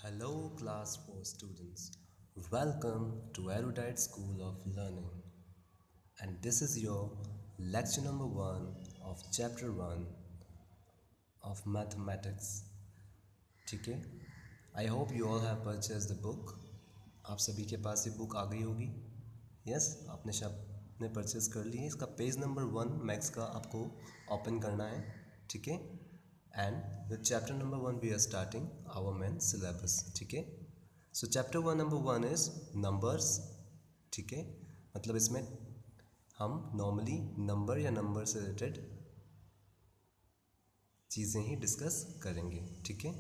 Hello, Class 4 students. Welcome to Erudite School of Learning. And this is your lecture number 1 of chapter 1 of mathematics. ठीक है? I hope you all have purchased the book. आप सभी के पास ये book आ गई होगी. Yes, आपने ने परचेज कर ली है. इसका पेज नंबर 1 मैथ्स का आपको ओपन करना है. ठीक है? And with chapter number 1 we are starting our main syllabus. ठीक है? So chapter 1 number 1 is numbers. ठीक है? मतलब इसमें हम नॉर्मली नंबर या नंबर से रिलेटेड चीज़ें ही डिस्कस करेंगे. ठीक है?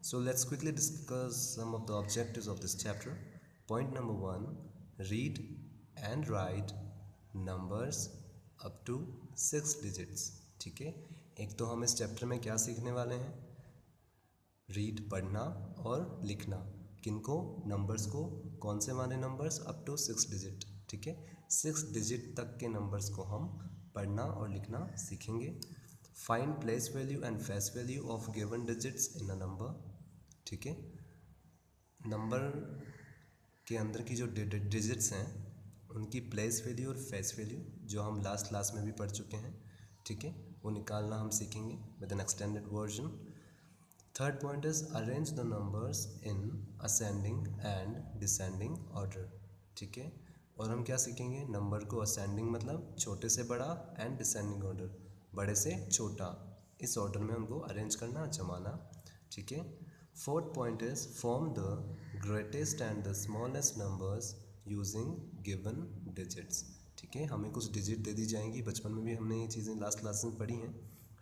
So let's quickly discuss some of the objectives of this chapter. Point number 1, read and write numbers up to 6 digits. ठीक है? एक तो हम इस चैप्टर में क्या सीखने वाले हैं? रीड पढ़ना और लिखना. किनको? नंबर्स को. कौन से वाले नंबर्स? Up to 6 digit. ठीक है? 6 डिजिट तक के नंबर्स को हम पढ़ना और लिखना सीखेंगे. Find place value and face value of given digits in a number. ठीक है? नंबर के अंदर की जो डिजिट्स हैं उनकी प्लेस वैल्यू और फेस वैल्यू जो हम लास्ट क्लास में भी पढ़ चुके हैं. ठीक है? वो निकालना हम सीखेंगे with N extended version. Third point is arrange the numbers in ascending and descending order. ठीक है? और हम क्या सीखेंगे? नंबर को असेंडिंग मतलब छोटे से बड़ा एंड डिसेंडिंग ऑर्डर बड़े से छोटा, इस ऑर्डर में उनको अरेंज करना, जमाना. ठीक है? Fourth point is form the greatest and the smallest numbers using given digits. ठीक है? हमें कुछ डिजिट दे दी जाएंगी. बचपन में भी हमने ये चीज़ें लास्ट क्लास में पढ़ी हैं,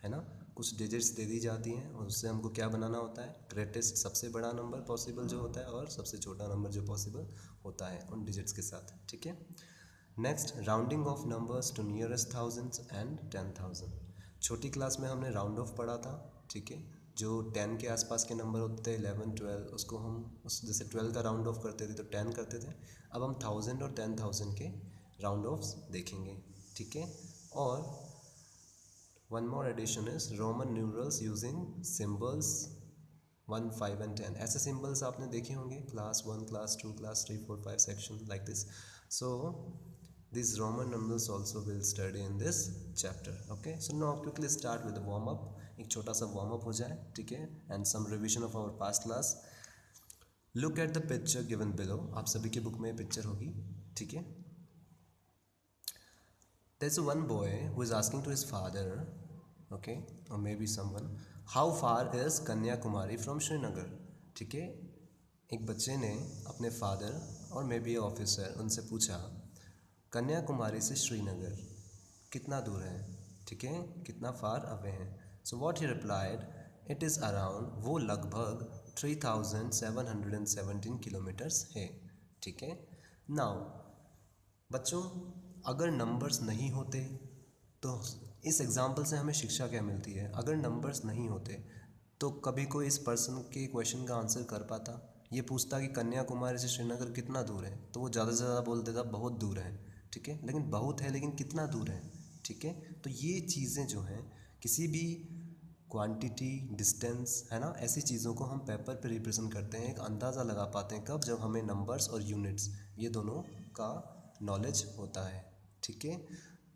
है ना? कुछ डिजिट्स दे दी जाती हैं और उससे हमको क्या बनाना होता है? ग्रेटेस्ट, सबसे बड़ा नंबर पॉसिबल जो होता है, और सबसे छोटा नंबर जो पॉसिबल होता है उन डिजिट्स के साथ. ठीक है? Next, rounding off numbers to nearest thousands and 10,000. छोटी क्लास में हमने राउंड ऑफ पढ़ा था. ठीक है? जो 10 के आसपास के नंबर होते थे, 11, 12, उसको हम जैसे 12 का राउंड ऑफ करते थे तो 10 करते थे. अब हम 1000 और 10,000 के राउंड ऑफ्स देखेंगे. ठीक है? और one more addition is Roman numerals using symbols 1, 5 and 10. ऐसे सिम्बल्स आपने देखे होंगे class 1, class 2, class 3, 4, 5 section like this. So these Roman numerals also will study in this chapter. Okay, so now quickly start with the warm up. एक छोटा सा warm up हो जाए. ठीक है? And some revision of our past class. Look at the picture given below. आप सभी की बुक में पिक्चर होगी. ठीक है? There's one boy who is asking to his father, okay, or maybe someone, how far is Kanyakumari from Srinagar. ठीक है? एक बच्चे ने अपने फादर और मे बी ऑफिसर उनसे पूछा कन्याकुमारी से श्रीनगर कितना दूर है. ठीक है? कितना फार अवे है. So what he replied, it is around, वो लगभग 3717 किलोमीटर्स है. ठीक है? नाउ बच्चों, अगर नंबर्स नहीं होते तो इस एग्ज़ाम्पल से हमें शिक्षा क्या मिलती है? अगर नंबर्स नहीं होते तो कभी कोई इस पर्सन के क्वेश्चन का आंसर कर पाता? ये पूछता कि कन्याकुमारी से श्रीनगर कितना दूर है, तो वो ज़्यादा से ज़्यादा बोल देता बहुत दूर है. ठीक है? लेकिन बहुत है, लेकिन कितना दूर है? ठीक है? तो ये चीज़ें जो हैं, किसी भी क्वांटिटी, डिस्टेंस, है ना, ऐसी चीज़ों को हम पेपर पे रिप्रेजेंट करते हैं. एक अंदाज़ा लगा पाते हैं कब? जब हमें नंबर्स और यूनिट्स ये दोनों का नॉलेज होता है. ठीक है?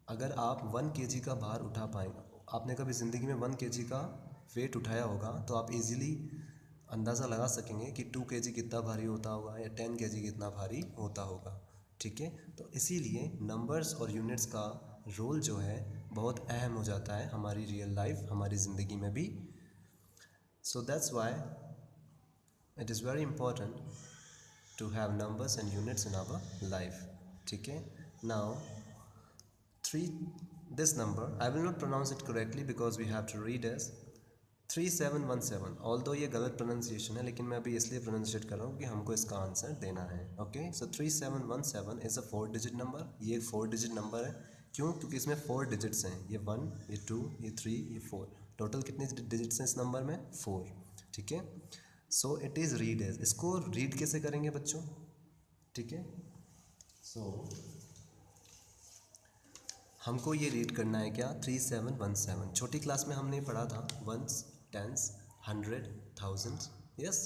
अगर आप 1 kg का भार उठा पाएंगे, आपने कभी ज़िंदगी में 1 kg का वेट उठाया होगा तो आप इजीली अंदाज़ा लगा सकेंगे कि 2 kg कितना भारी होता होगा या 10 kg कितना भारी होता होगा. ठीक है? तो इसीलिए नंबर्स और यूनिट्स का रोल जो है बहुत अहम हो जाता है हमारी रियल लाइफ, हमारी ज़िंदगी में भी. So that's why it is very important to have numbers and units in our life. ठीक है? Now 3, this number I will not pronounce it correctly because we have to read as 3717. Although ये गलत pronunciation है, लेकिन मैं अभी इसलिए pronunciate कर रहा हूँ कि हमको इसका आंसर देना है. Okay, so 3717 is a 4 digit number. ये 4 डिजिट नंबर है. क्यों? क्योंकि इसमें 4 डिजिट्स हैं. ये 1, ये 2, ये 3, ये 4. टोटल कितने डिजिट्स हैं इस नंबर में? 4. ठीक है? So it is read as. इसको रीड कैसे करेंगे बच्चों? ठीक है? सो हमको ये रीड करना है क्या? 3717. छोटी क्लास में हमने पढ़ा था वंस, टेंस, 100, थाउजेंड्स. यस,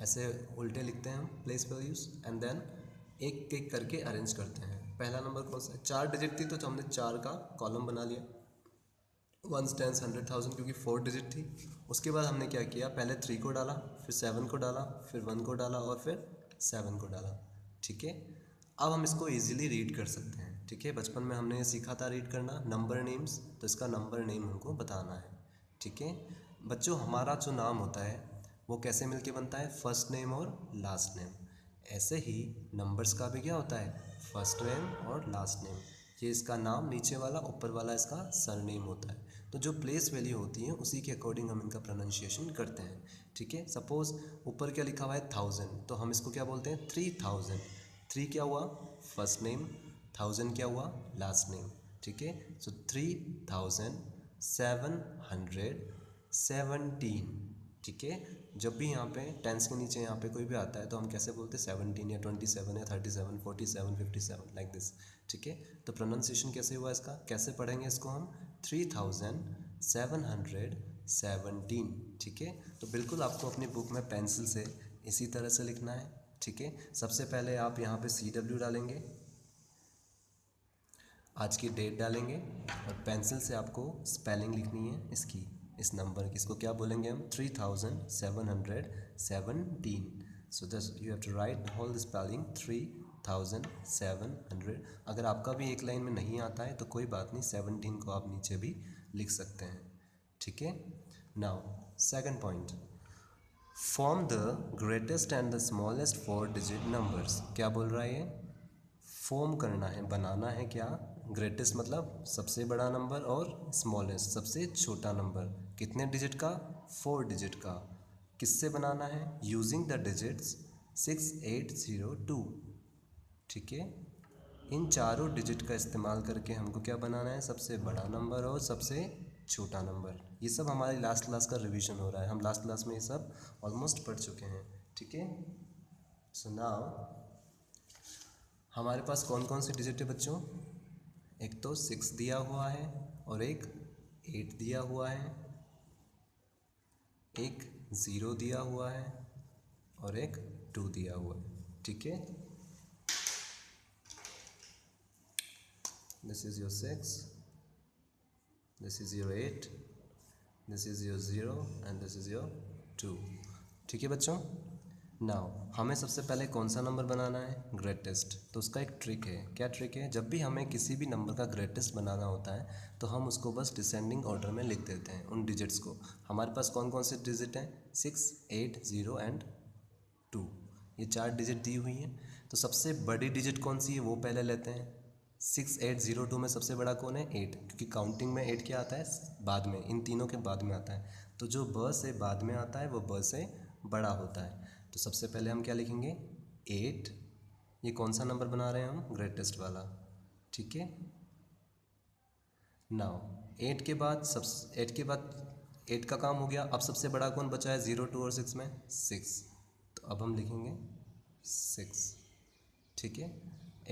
ऐसे उल्टे लिखते हैं हम प्लेस वैल्यूज़ एंड देन एक एक करके अरेंज करते हैं। पहला नंबर कौन सा है, 4 डिजिट थी तो हमने 4 का कॉलम बना लिया, 1 10 100 1000 क्योंकि 4 डिजिट थी। उसके बाद हमने क्या किया, पहले 3 को डाला, फिर 7 को डाला, फिर 1 को डाला और फिर 7 को डाला। ठीक है, अब हम इसको इजीली रीड कर सकते हैं। ठीक है, बचपन में हमने सीखा था रीड करना नंबर नेम्स, तो इसका नंबर नेम हमको बताना है। ठीक है बच्चों, हमारा जो नाम होता है वो कैसे मिलके बनता है, फर्स्ट नेम और लास्ट नेम। ऐसे ही नंबर्स का भी क्या होता है, फर्स्ट नेम और लास्ट नेम। ये इसका नाम नीचे वाला, ऊपर वाला इसका सरनेम होता है। तो जो प्लेस वैल्यू होती है उसी के अकॉर्डिंग हम इनका प्रोनाउंसिएशन करते हैं। ठीक है, सपोज ऊपर क्या लिखा हुआ है 1000, तो हम इसको क्या बोलते हैं 3000। 3 क्या हुआ, फर्स्ट नेम, 1000 क्या हुआ, लास्ट नेम। ठीक है, सो 3717। ठीक है, जब भी यहाँ पे टेंस के नीचे यहाँ पे कोई भी आता है तो हम कैसे बोलते हैं 17 या 27 या 37 47 57 लाइक दिस। ठीक है, तो प्रोनाउंसिएशन कैसे हुआ इसका, कैसे पढ़ेंगे इसको हम 3717। ठीक है, तो बिल्कुल आपको अपनी बुक में पेंसिल से इसी तरह से लिखना है। ठीक है, सबसे पहले आप यहाँ पे CW डालेंगे, आज की डेट डालेंगे और पेंसिल से आपको स्पेलिंग लिखनी है इसकी, इस नंबर की, इसको क्या बोलेंगे हम 3717। So this you have to write whole the spelling 3700। अगर आपका भी एक लाइन में नहीं आता है तो कोई बात नहीं, 17 को आप नीचे भी लिख सकते हैं। ठीक है, now second point, form the greatest and the smallest 4 digit numbers. क्या बोल रहा है ये, फॉर्म करना है, बनाना है क्या, ग्रेटेस्ट मतलब सबसे बड़ा नंबर और स्मॉलेस्ट सबसे छोटा नंबर, कितने डिजिट का, 4 डिजिट का। किससे बनाना है, यूजिंग द डिजिट्स 6802। ठीक है, इन चारों डिजिट का इस्तेमाल करके हमको क्या बनाना है, सबसे बड़ा नंबर और सबसे छोटा नंबर। ये सब हमारी लास्ट क्लास का रिवीजन हो रहा है, हम लास्ट क्लास में ये सब ऑलमोस्ट पढ़ चुके हैं। ठीक है, सो नाउ हमारे पास कौन कौन से डिजिट है बच्चों, एक तो 6 दिया हुआ है और एक 8 दिया हुआ है, एक 0 दिया हुआ है और एक 2 दिया हुआ है। ठीक है, this is your 6, this is your 8, this is your 0 and this is your 2। ठीक है बच्चों, नाउ हमें सबसे पहले कौन सा नंबर बनाना है, ग्रेटेस्ट। तो उसका एक ट्रिक है, क्या ट्रिक है, जब भी हमें किसी भी नंबर का ग्रेटेस्ट बनाना होता है तो हम उसको बस डिसेंडिंग ऑर्डर में लिख देते हैं उन डिजिट्स को। हमारे पास कौन कौन से डिजिट हैं, 6 8 0 एंड 2, ये 4 डिजिट दी हुई हैं। तो सबसे बड़ी डिजिट कौन सी है वो पहले लेते हैं, 6 8 0 2 में सबसे बड़ा कौन है, 8, क्योंकि काउंटिंग में 8 क्या आता है, बाद में, इन तीनों के बाद में आता है। तो जो ब से बाद में आता है वो ब से बड़ा होता है। तो सबसे पहले हम क्या लिखेंगे 8, ये कौन सा नंबर बना रहे हैं हम, ग्रेटेस्ट वाला। ठीक है, नाउ 8 के बाद 8 का काम हो गया, अब सबसे बड़ा कौन बचा है 0 2 और 6 में, 6, तो अब हम लिखेंगे 6। ठीक है,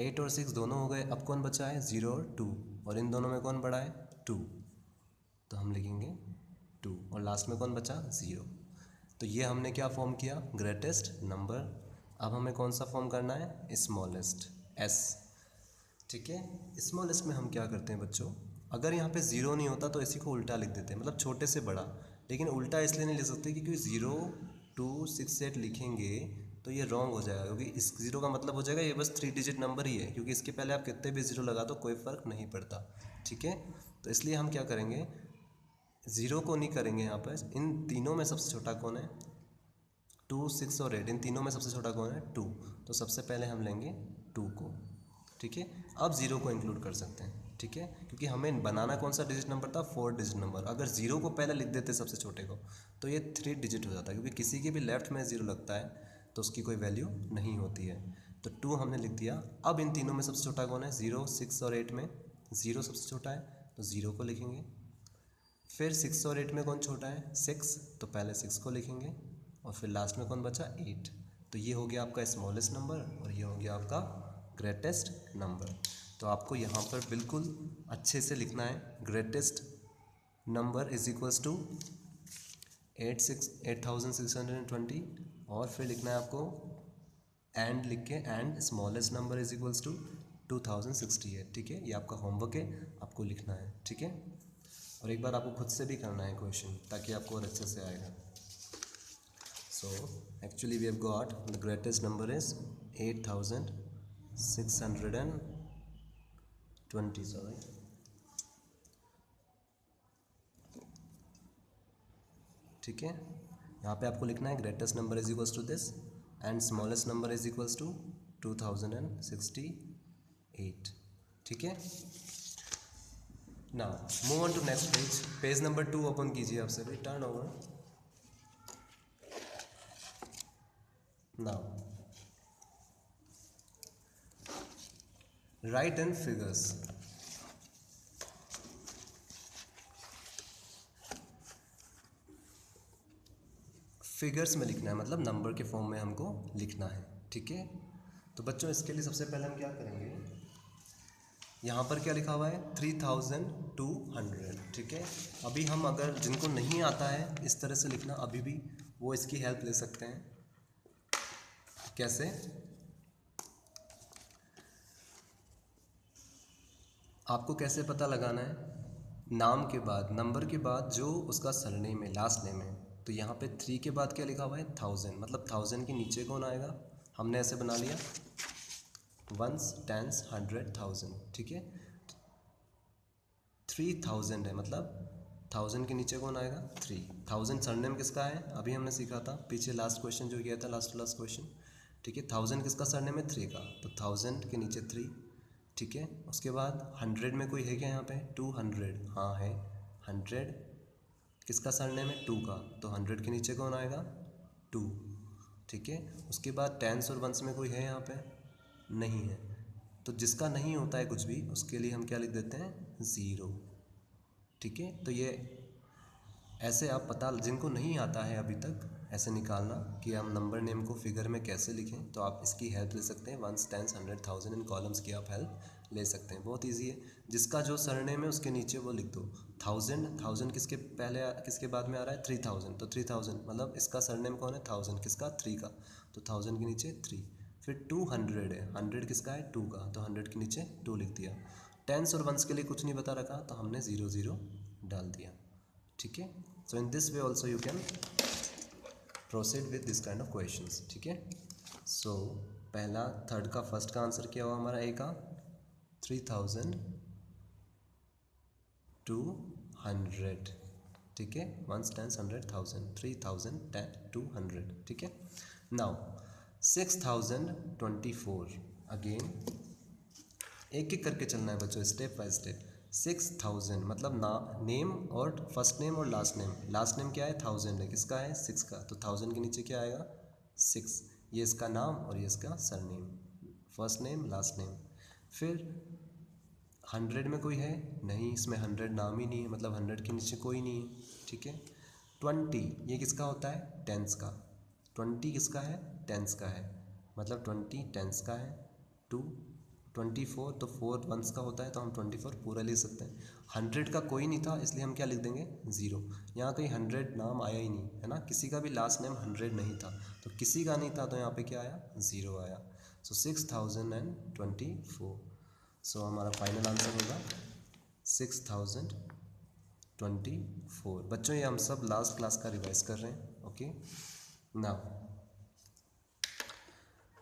8 और 6 दोनों हो गए, अब कौन बचा है 0 और 2, और इन दोनों में कौन बड़ा है 2, तो हम लिखेंगे 2, और लास्ट में कौन बचा 0। तो ये हमने क्या फॉर्म किया, ग्रेटेस्ट नंबर। अब हमें कौन सा फॉर्म करना है, स्मॉलेस्ट, S। ठीक है, स्मॉलेस्ट में हम क्या करते हैं बच्चों, अगर यहाँ पे 0 नहीं होता तो इसी को उल्टा लिख देते हैं, मतलब छोटे से बड़ा। लेकिन उल्टा इसलिए नहीं लिख सकते क्योंकि 0 2 6 8 लिखेंगे तो ये रॉन्ग हो जाएगा, क्योंकि इस 0 का मतलब हो जाएगा ये बस 3 डिजिट नंबर ही है, क्योंकि इसके पहले आप कितने भी 0 लगा दो कोई फ़र्क नहीं पड़ता। ठीक है, तो इसलिए हम क्या करेंगे, 0 को नहीं करेंगे यहाँ पर। इन तीनों में सबसे छोटा कौन है, 2 6 और 8, इन तीनों में सबसे छोटा कौन है 2, तो सबसे पहले हम लेंगे 2 को। ठीक है, अब 0 को इंक्लूड कर सकते हैं। ठीक है, क्योंकि हमें बनाना कौन सा डिजिट नंबर था, 4 डिजिट नंबर। अगर 0 को पहले लिख देते सबसे छोटे को तो ये 3 डिजिट हो जाता है, क्योंकि किसी के भी लेफ्ट में 0 लगता है तो उसकी कोई वैल्यू नहीं होती है। तो 2 हमने लिख दिया। अब इन तीनों में सबसे छोटा कौन है, 0 6 और 8 में 0 सबसे छोटा है तो 0 को लिखेंगे। फिर 6 और 8 में कौन छोटा है, 6, तो पहले 6 को लिखेंगे, और फिर लास्ट में कौन बचा 8। तो ये हो गया आपका स्मॉलेस्ट नंबर और ये हो गया आपका ग्रेटेस्ट नंबर। तो आपको यहाँ पर बिल्कुल अच्छे से लिखना है, greatest number is equals to 8620 और फिर लिखना है आपको एंड लिख के and smallest number is equals to 2068। ठीक है, ये आपका होमवर्क है, आपको लिखना है। ठीक है, और एक बार आपको खुद से भी करना है क्वेश्चन ताकि आपको और अच्छे से आएगा। So actually we have got the greatest number is 8620 sorry. ठीक है, यहाँ पे आपको लिखना है greatest number is equals to this and smallest number is equals to 2068। ठीक है, now move on to next page. Page number 2 open कीजिए आप सभी, turn over. Now write and figures. Figures में लिखना है, मतलब नंबर के फॉर्म में हमको लिखना है। ठीक है, तो बच्चों इसके लिए सबसे पहले हम क्या करेंगे, यहाँ पर क्या लिखा हुआ है 3200। ठीक है, अभी हम अगर जिनको नहीं आता है इस तरह से लिखना, अभी भी वो इसकी हेल्प ले सकते हैं। कैसे, आपको कैसे पता लगाना है, नाम के बाद नंबर के बाद जो उसका सरनेम है, लास्ट नेम है, तो यहाँ पे 3 के बाद क्या लिखा हुआ है 1000, मतलब 1000 के नीचे कौन आएगा, हमने ऐसे बना लिया वंस, टेंस, 100, 1000। ठीक है, 3000 है, मतलब 1000 के नीचे कौन आएगा 3। 1000 सरनेम किसका है, अभी हमने सीखा था पीछे लास्ट क्वेश्चन जो किया था, लास्ट क्वेश्चन। ठीक है, 1000 किसका सरनेम है 3 का, तो 1000 के नीचे 3। ठीक है, उसके बाद 100 में कोई है क्या यहाँ पे 200, हाँ है 100 किसका सरनेम है 2 का, तो 100 के नीचे कौन आएगा 2। ठीक है, उसके बाद टेंस और वंस में कोई है यहाँ पे, नहीं है, तो जिसका नहीं होता है कुछ भी उसके लिए हम क्या लिख देते हैं 0। ठीक है, तो ये ऐसे आप पता, जिनको नहीं आता है अभी तक ऐसे निकालना कि हम नंबर नेम को फिगर में कैसे लिखें, तो आप इसकी हेल्प ले सकते हैं। वंस, टेंस, 100, 1000 इन कॉलम्स की आप हेल्प ले सकते हैं, बहुत इजी है। जिसका जो सरनेम है उसके नीचे वो लिख दो 1000 किसके पहले किसके बाद में आ रहा है 3000, तो 3000 मतलब इसका सरनेम कौन है 1000 किसका 3 का, तो 1000 के नीचे 3। फिर 200 है, 100 किसका है 2 का, तो 100 के नीचे 2 लिख दिया। टेंस और वंस के लिए कुछ नहीं बता रखा तो हमने 00 डाल दिया। ठीक है, so in this way also you can proceed with this kind of questions. ठीक है, सो पहला थर्ड का फर्स्ट का आंसर क्या हुआ हमारा, ए का 3200। ठीक है, वंस, टेंस, 100, 1000, 3000, 10, 200। ठीक है, नाउ 6024। अगेन एक एक करके चलना है बच्चों, स्टेप बाय स्टेप। 6000 मतलब नेम और फर्स्ट नेम और लास्ट नेम। लास्ट नेम क्या है 1000 है, किसका है 6 का, तो 1000 के नीचे क्या आएगा 6। ये इसका नाम और ये इसका surname, first name last name. फिर 100 में कोई है नहीं, इसमें 100 नाम ही नहीं है, मतलब 100 के नीचे कोई नहीं है। ठीक है, 20 ये किसका होता है टेंस का, 20 किसका है टेंस का है, मतलब 20 टेंस का है। 24 तो 4 वंस का होता है, तो हम 24 पूरा ले सकते हैं। 100 का कोई नहीं था इसलिए हम क्या लिख देंगे 0। यहाँ कहीं 100 नाम आया ही नहीं है ना, किसी का भी लास्ट नेम 100 नहीं था, तो किसी का नहीं था तो यहाँ पे क्या आया 0 आया। सो 6024। सो हमारा फाइनल आंसर होगा 6024। बच्चों ये हम सब लास्ट क्लास का रिवाइज कर रहे हैं। ओके, नाउ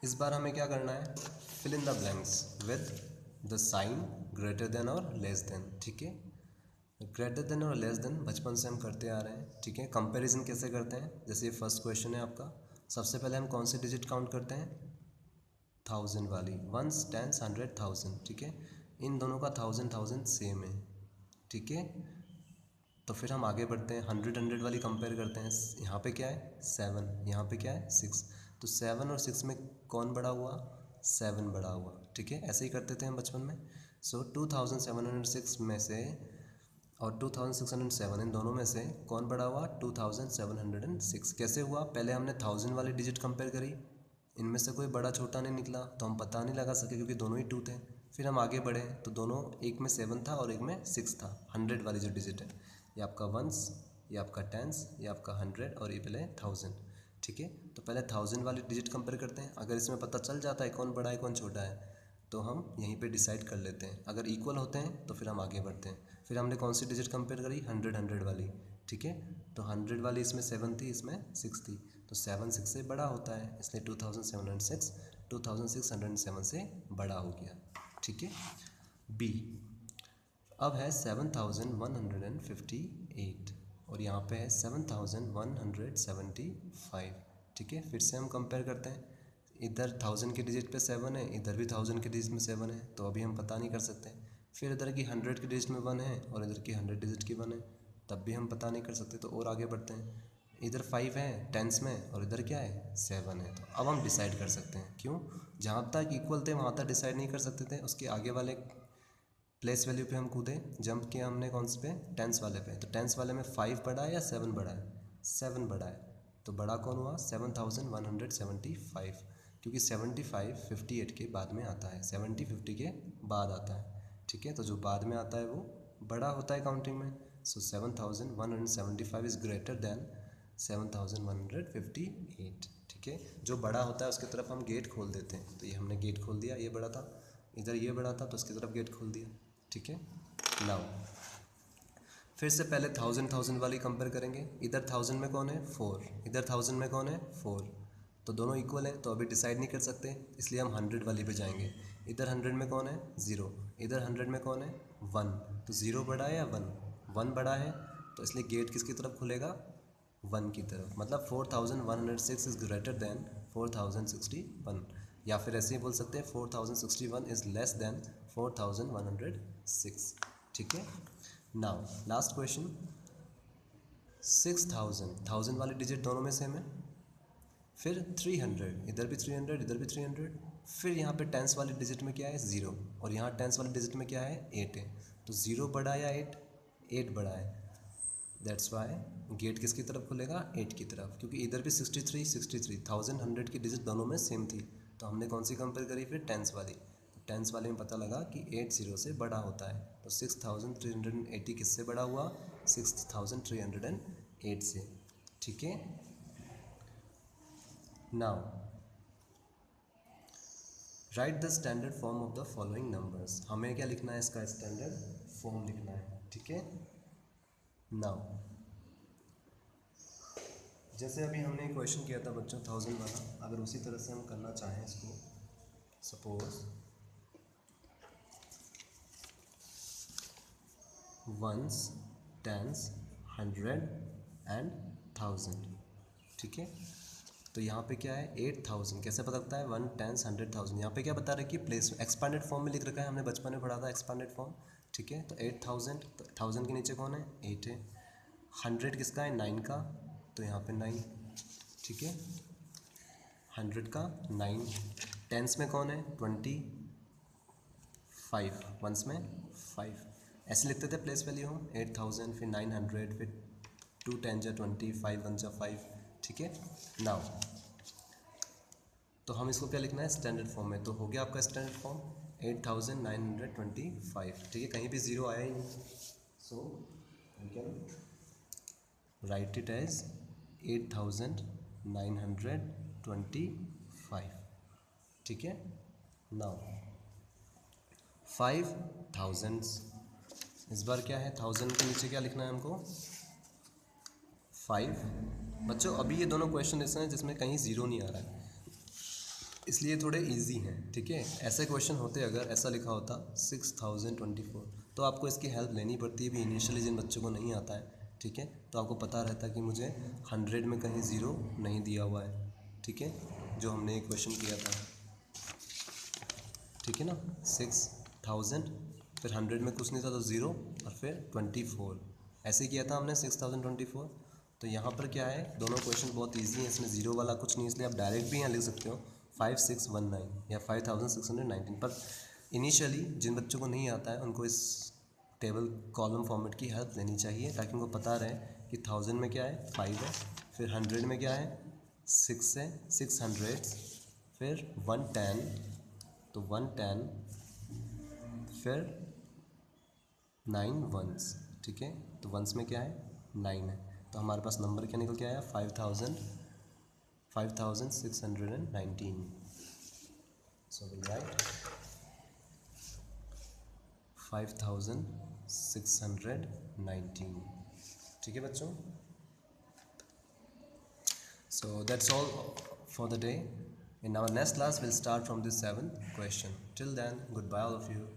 इस बार हमें क्या करना है, fill in the blanks with the sign greater than और लेस देन। ठीक है, ग्रेटर देन और लेस देन बचपन से हम करते आ रहे हैं। ठीक है, कंपैरिजन कैसे करते हैं, जैसे ये फर्स्ट क्वेश्चन है आपका, सबसे पहले हम कौन से डिजिट काउंट करते हैं 1000 वाली, वंस, टेंस, 100, 1000। ठीक है, इन दोनों का 1000 सेम है। ठीक है, तो फिर हम आगे बढ़ते हैं, 100 वाली कंपेयर करते हैं। यहाँ पे क्या है 7, यहाँ पे क्या है 6, तो 7 और 6 में कौन बड़ा हुआ 7 बड़ा हुआ। ठीक है, ऐसे ही करते थे हम बचपन में। सो 2706 में से और 2607 इन दोनों में से कौन बड़ा हुआ 2706। कैसे हुआ, पहले हमने 1000 वाली डिजिट कंपेयर करी, इनमें से कोई बड़ा छोटा नहीं निकला तो हम पता नहीं लगा सके क्योंकि दोनों ही 2 थे। फिर हम आगे बढ़े तो दोनों, एक में 7 था और एक में 6 था। 100 वाली जो डिजिट है ये आपका वंस ये आपका टेंस, ये आपका 100 और ये पहले 1000। ठीक है, तो पहले 1000 वाली डिजिट कंपेयर करते हैं। अगर इसमें पता चल जाता है कौन बड़ा है कौन छोटा है तो हम यहीं पे डिसाइड कर लेते हैं। अगर इक्वल होते हैं तो फिर हम आगे बढ़ते हैं। फिर हमने कौन सी डिजिट कंपेयर करी, 100 वाली। ठीक है, तो 100 वाली इसमें 7 थी, इसमें 6 थी, तो 7 6 से बड़ा होता है, इसलिए 2706 2607 से बड़ा हो गया। ठीक है, बी। अब है 7158 और यहाँ पे है 7175। ठीक है, फिर से हम कंपेयर करते हैं। इधर 1000 के डिजिट पे 7 है, इधर भी 1000 के डिजिट में 7 है, तो अभी हम पता नहीं कर सकते। फिर इधर की 100 के डिजिट में 1 है और इधर की 100 डिजिट की 1 है, तब भी हम पता नहीं कर सकते, तो और आगे बढ़ते हैं। इधर 5 है टेंस में और इधर क्या है 7 है, तो अब हम डिसाइड कर सकते हैं। क्यों, जहाँ तक इक्वल थे वहाँ तक डिसाइड नहीं कर सकते थे, उसके आगे वाले प्लेस वैल्यू पे हम कूदे, जंप किया हमने कौन से पे, टेंस वाले पे। तो टेंस वाले में 5 बड़ा है या 7 बड़ा है, 7 बड़ा है, तो बड़ा कौन हुआ 7175, क्योंकि 75 58 के बाद में आता है, 70 50 के बाद आता है। ठीक है, तो जो बाद में आता है वो बड़ा होता है काउंटिंग में। सो 7175 इज़ ग्रेटर दैन 7158। ठीक है, जो बड़ा होता है उसकी तरफ हम गेट खोल देते हैं, तो ये हमने गेट खोल दिया, ये बड़ा था, इधर ये बड़ा था तो उसकी तरफ गेट खोल दिया। ठीक है, नाउ फिर से पहले 1000 वाली कंपेयर करेंगे। इधर 1000 में कौन है 4, इधर 1000 में कौन है 4, तो दोनों इक्वल है, तो अभी डिसाइड नहीं कर सकते, इसलिए हम 100 वाली पे जाएंगे। इधर 100 में कौन है 0, इधर 100 में कौन है 1, तो 0 बड़ा है या 1 बड़ा है, तो इसलिए गेट किसकी तरफ खुलेगा 1 की तरफ। मतलब 4106 इज़ ग्रेटर दैन 4061, या फिर ऐसे ही बोल सकते हैं 4061 इज़ लेस दैन 4106। ठीक है, नाउ लास्ट क्वेश्चन, 1000 वाली डिजिट दोनों में सेम है। फिर 300, इधर भी 300 इधर भी 300। फिर यहाँ पे टेंस वाली डिजिट में क्या है 0 और यहाँ टेंस वाली डिजिट में क्या है 8 है, तो 0 बड़ा या 8 बड़ा है, दैट्स वाई गेट किसकी तरफ खुलेगा 8 की तरफ, क्योंकि इधर भी 63 1000 100 की डिजिट दोनों में सेम थी, तो हमने कौन सी कंपेयर करी फिर टेंस वाली। तो टेंस वाले में पता लगा कि 8 0 से बड़ा होता है, तो 6380 किससे बड़ा हुआ 6308 से। ठीक है, now right the standard form of the following numbers. हमें क्या लिखना है, इसका स्टैंडर्ड फॉर्म लिखना है। ठीक है, नाउ जैसे अभी हमने एक क्वेश्चन किया था बच्चों 1000 वाला, अगर उसी तरह से हम करना चाहें इसको, सपोज 1s 10s 100 एंड 1000। ठीक है, तो यहाँ पे क्या है 8000, कैसे पता लगता है 1 10 100 1000। यहाँ पे क्या बता रहा है कि प्लेस एक्सपांडेड फॉर्म में लिख रखा है, हमने बचपन में पढ़ा था एक्सपांडेड फॉर्म। ठीक है, तो 8000, तो 1000 के नीचे कौन है 8 है, 100 किसका है 9 का, तो यहाँ पे 9। ठीक है, 100 का 9, टेंस में कौन है 25, वंस में 5, ऐसे लिखते थे प्लेस वैल्यू हम 8000 फिर 900 फिर 2 10 जा 20 5 1 जा 5। ठीक है, नाउ तो हम इसको क्या लिखना है स्टैंडर्ड फॉर्म में, तो हो गया आपका स्टैंडर्ड फॉर्म 8925। ठीक है, कहीं भी 0 आया ही नहीं, so we can write it as 8925। ठीक है, नाउ 5000, इस बार क्या है 1000 के नीचे क्या लिखना है हमको 5। बच्चों अभी ये दोनों क्वेश्चन ऐसे हैं जिसमें कहीं 0 नहीं आ रहा है, इसलिए थोड़े इजी हैं। ठीक है, ऐसे क्वेश्चन होते अगर ऐसा लिखा होता 6024, तो आपको इसकी हेल्प लेनी पड़ती है भी इनिशियली जिन बच्चों को नहीं आता है। ठीक है, तो आपको पता रहता कि मुझे 100 में कहीं 0 नहीं दिया हुआ है। ठीक है, जो हमने एक क्वेश्चन किया था, ठीक है ना 6000, फिर 100 में कुछ नहीं था तो 0 और फिर 24, ऐसे किया था हमने 6024। तो यहाँ पर क्या है दोनों क्वेश्चन बहुत इजी हैं, इसमें 0 वाला कुछ नहीं, इसलिए आप डायरेक्ट भी यहाँ लिख सकते हो 5619 या 5619। पर इनिशियली जिन बच्चों को नहीं आता है उनको इस टेबल कॉलम फॉर्मेट की हेल्प लेनी चाहिए, ताकि उनको पता रहे कि 1000 में क्या है 5 है, फिर 100 में क्या है 6 है 600, फिर 110, तो 110, फिर 9 वंस। ठीक है, तो वंस में क्या है 9 है, तो हमारे पास नंबर क्या निकल के आया 5619. So we'll write 5619. ठीक है बच्चों. So that's all for the day. In our next class we'll start from this 7th question. Till then, goodbye all of you.